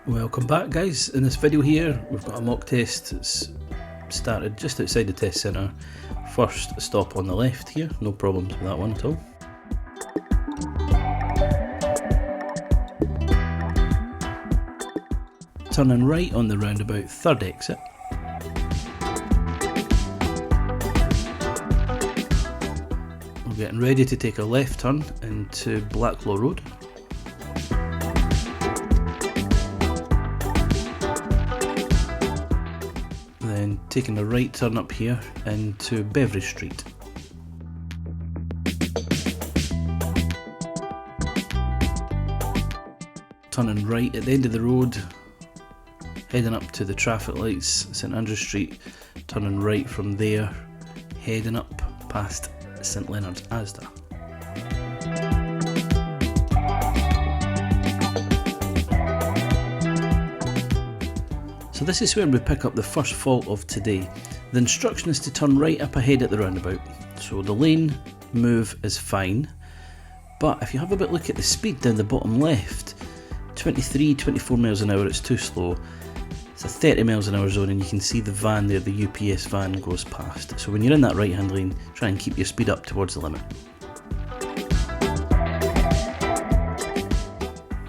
Welcome back, guys. In this video here we've got a mock test that's started just outside the test centre. First stop on the left here, no problems with that one at all. Turning right on the roundabout, third exit. We're getting ready to take a left turn into Blacklaw Road. Then taking a right turn up here into Beveridge Street. Turning right at the end of the road, heading up to the traffic lights, St Andrew Street, turning right from there, heading up past St Leonard's Asda. So this is where we pick up the first fault of today. The instruction is to turn right up ahead at the roundabout. So the lane move is fine, but if you have a bit look at the speed down the bottom left, 24 miles an hour, it's too slow. It's a 30 miles an hour zone and you can see the van there, the UPS van goes past. So when you're in that right hand lane, try and keep your speed up towards the limit.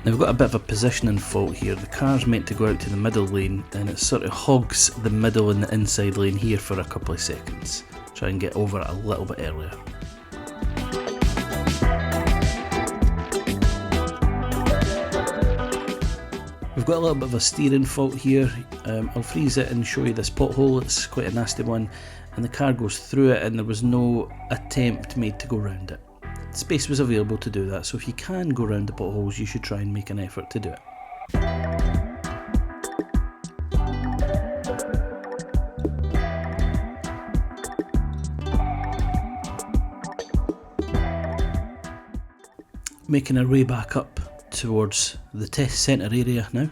Now we've got a bit of a positioning fault here. The car's meant to go out to the middle lane and it sort of hogs the middle and the inside lane here for a couple of seconds. Try and get over it a little bit earlier. We've got a little bit of a steering fault here. I'll freeze it and show you this pothole. It's quite a nasty one and the car goes through it and there was no attempt made to go around it. Space was available to do that, so if you can go around the potholes you should try and make an effort to do it. Making our way back up towards the test centre area now.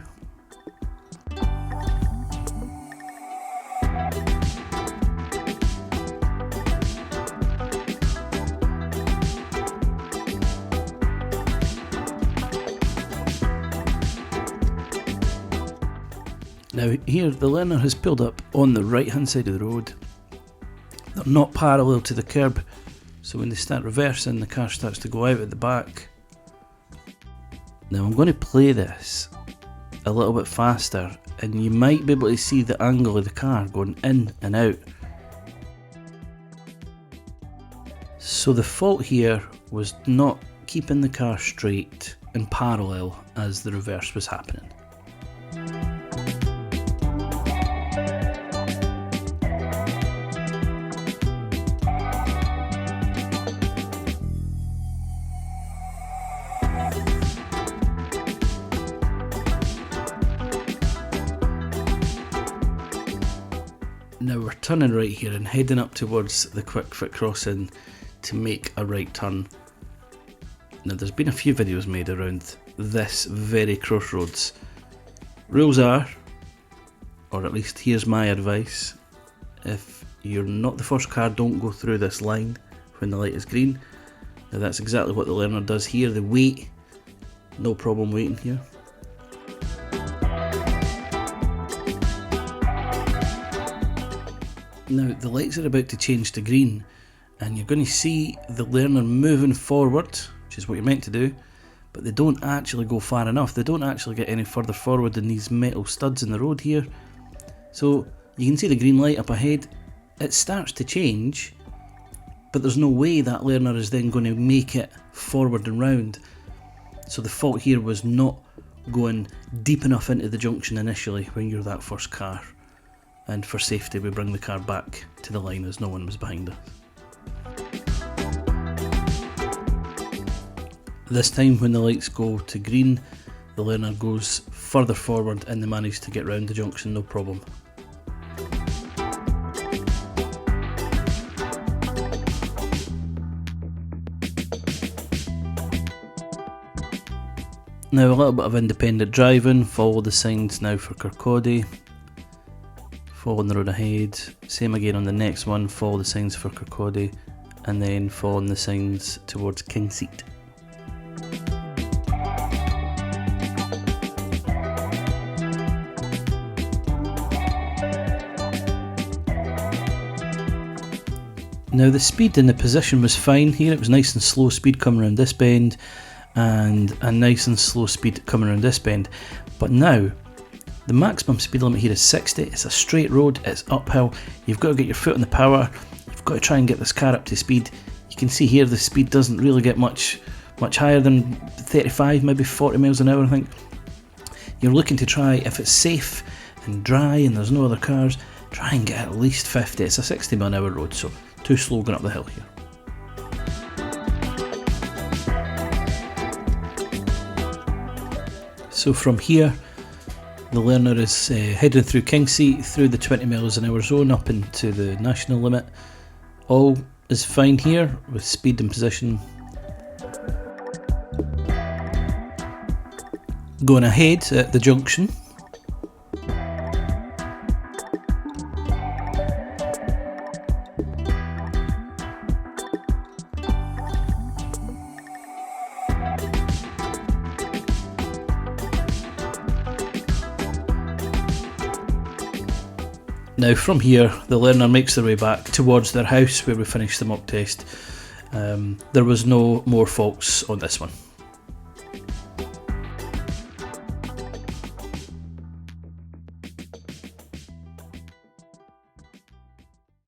Now here the learner has pulled up on the right hand side of the road. They're not parallel to the curb, so when they start reversing the car starts to go out at the back. Now I'm going to play this a little bit faster and you might be able to see the angle of the car going in and out. So the fault here was not keeping the car straight and parallel as the reverse was happening. Now we're turning right here and heading up towards the quick fit crossing to make a right turn. Now there's been a few videos made around this very crossroads. Rules are, or at least here's my advice, if you're not the first car, don't go through this line when the light is green. Now that's exactly what the learner does here. They wait, no problem waiting here. Now the lights are about to change to green and you're going to see the learner moving forward, which is what you're meant to do, but they don't actually go far enough. They don't actually get any further forward than these metal studs in the road here. So you can see the green light up ahead. It starts to change, but there's no way that learner is then going to make it forward and round. So the fault here was not going deep enough into the junction initially when you're that first car. And for safety we bring the car back to the line as no one was behind us. This time when the lights go to green, the learner goes further forward and they manage to get round the junction, no problem. Now a little bit of independent driving, follow the signs now for Kirkcaldy. Follow on the road ahead, same again on the next one, follow the signs for Kirkcaldy and then following the signs towards Kingseat. Now the speed and the position was fine here. It was nice and slow speed coming around this bend, and a nice and slow speed coming around this bend. But now the maximum speed limit here is 60. It's a straight road, it's uphill. You've got to get your foot on the power. You've got to try and get this car up to speed. You can see here the speed doesn't really get much higher than 35, maybe 40 miles an hour, I think. You're looking to try, if it's safe and dry and there's no other cars, try and get at least 50. It's a 60 mile an hour road, so too slow going up the hill here. So from here, the learner is heading through Kingsea, through the 20 miles an hour zone up into the national limit. All is fine here with speed and position. Going ahead at the junction. Now from here, the learner makes their way back towards their house where we finished the mock test. There was no more faults on this one.